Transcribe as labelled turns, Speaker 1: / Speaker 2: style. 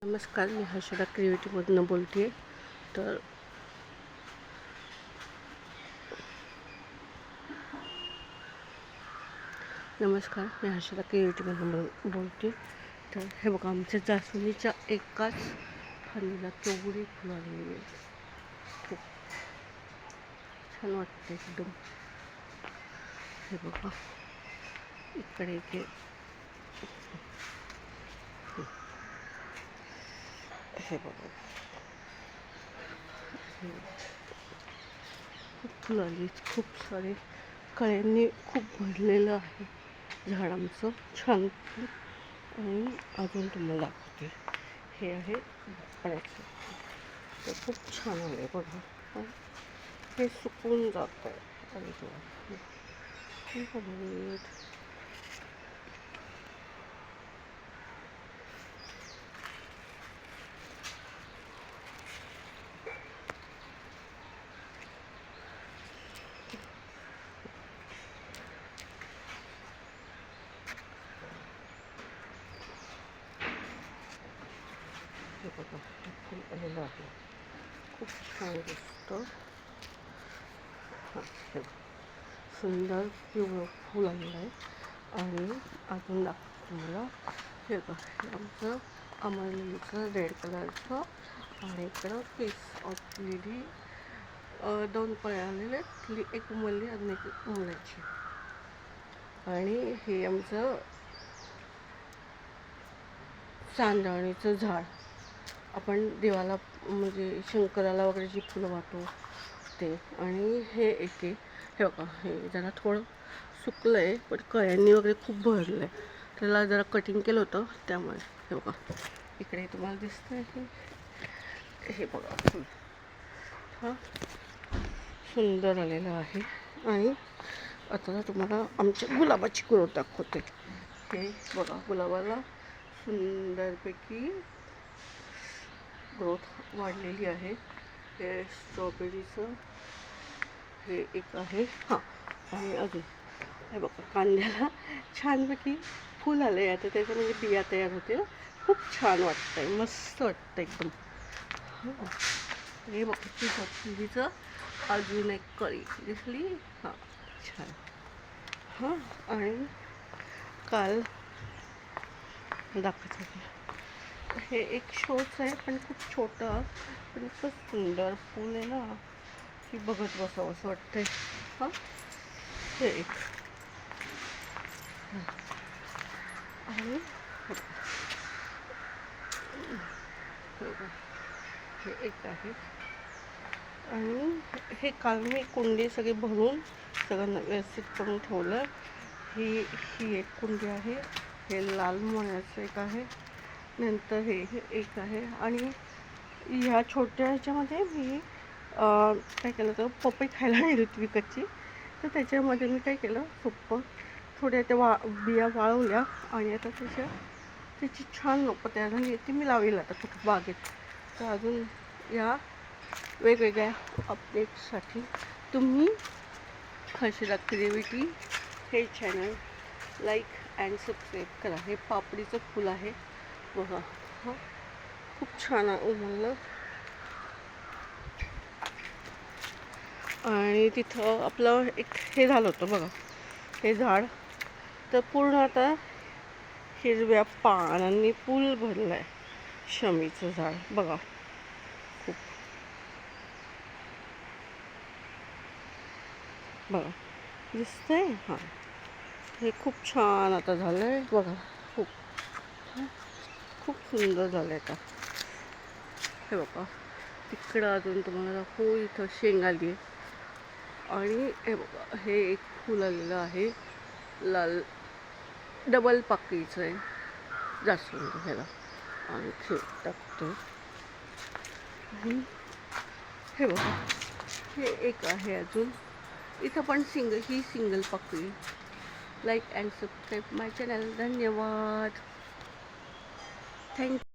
Speaker 1: नमस्कार, मी हर्षदा क्रिएटिव्हमधून बोलते. तर नमस्कार, मी हर्षदा क्रिएटिव्हमधून बोलते. तर हे बघा, आमच्या जास्वंदीच्या एकाच फांदीला केवढी फुलं आलेली आहेत. खूप छान वाटते एकदम. हे बघा, इकडे इथे हे बघा, खूप फुलं आली, खूप सारे कळ्यांनी खूप भरलेलं आहे झाडांचं छान. आणि अजून तुम्हाला दाखवते, हे आहे भोपळ्याचं. तर खूप छान आले बघा, पण हे सुकून जात आहे. आणि खूप हे बघा, फुल आलेलं आहे, खूप छान दिसतं. हां, हे सुंदर पिवळं फूल आलेलं आहे. आणि अजून दाखवतो तुम्हाला. हे बघा, हे आमचं अमरलीचं रेड कलरचं. आणि इकडं पीस ऑफ लिली, 2 कळ्या आलेले आहेत, एक उमलली आणि एक उमलायची. आणि हे आमचं चांदणीचं झाड, आपण देवाला म्हणजे शंकराला वगैरे जी फुलं वाहतो ते. आणि हे एक हे बघा, हे जरा थोडं सुकलं आहे, पण कळ्यांनी वगैरे खूप भरलं आहे. त्याला जरा कटिंग केलं होतं त्यामुळे. हे बघा, इकडे तुम्हाला दिसतं आहे, हे बघा फुल हां सुंदर आलेलं आहे. आणि आता तुम्हाला आमच्या गुलाबाची ग्रोथ दाखवते. हे बघा, गुलाबाला सुंदरपैकी ग्रोथ वाढलेली आहे. हे स्ट्रॉबेरीचं हे एक आहे. हां, आणि अजून हे बघा, कांद्याला छानपैकी फूल आले. आता त्याचं म्हणजे बिया तयार होते. खूप छान वाटतं आहे, मस्त वाटतं एकदम. हां, हे बघा, तुझीचं अजून एक कळी दिसली. हां, छान. हां, आणि काल दाखवायचं, हे एक शोच आहे, पण खूप छोटं, पण इतकं सुंदर फूल आहे ना की बघत बसावं असं वाटतंय. हां, हे एक. आणि हे एक आहे. आणि हे काल मी कुंडी सगळी भरून सगळं व्यवस्थित करून ठेवलं. ही एक कुंडी आहे. हे लाल मण्याचं एक आहे. नंतर हे एक आहे. आणि ह्या छोट्या ह्याच्यामध्ये मी काय केलं होतं, पपई खायला नेली होती विकतची. तर त्याच्यामध्ये मी काय केलं, सोप्पं थोड्या त्या बिया वाळवल्या. आणि आता त्याची छान रोपं तयार झाली, ती मी लावेल आता कुठं बागेत. तर अजून या वेगवेगळ्या अपडेट्ससाठी तुम्ही हर्षदा क्रिएटिव्हिटी हे चॅनल लाईक अँड सबस्क्राईब करा. हे पापडीचं फूल आहे बघा, हां खूप छान उमललं. आणि तिथं आपलं एक हे झालं होतं बघा, हे झाड तर पूर्ण आता हिरव्या पानांनी फुल भरलं आहे. शमीचं झाड बघा, खूप बघा दिसतंय. हां, हे खूप छान आता झालं आहे बघा, खूप खूप सुंदर झालं आहे आता. हे बघा, तिकडं अजून तुम्हाला दाखवू, इथं शेंग आली आहे. आणि हे बघा, हे एक फूल आलेलं आहे लाल, डबल पाकळीचं आहे जास्वंद. ह्याला आणखी टाकतो. आणि हे बघा, हे एक आहे अजून. इथं पण सिंगल पाकळी. Like and subscribe my channel. धन्यवाद, थँक्यू.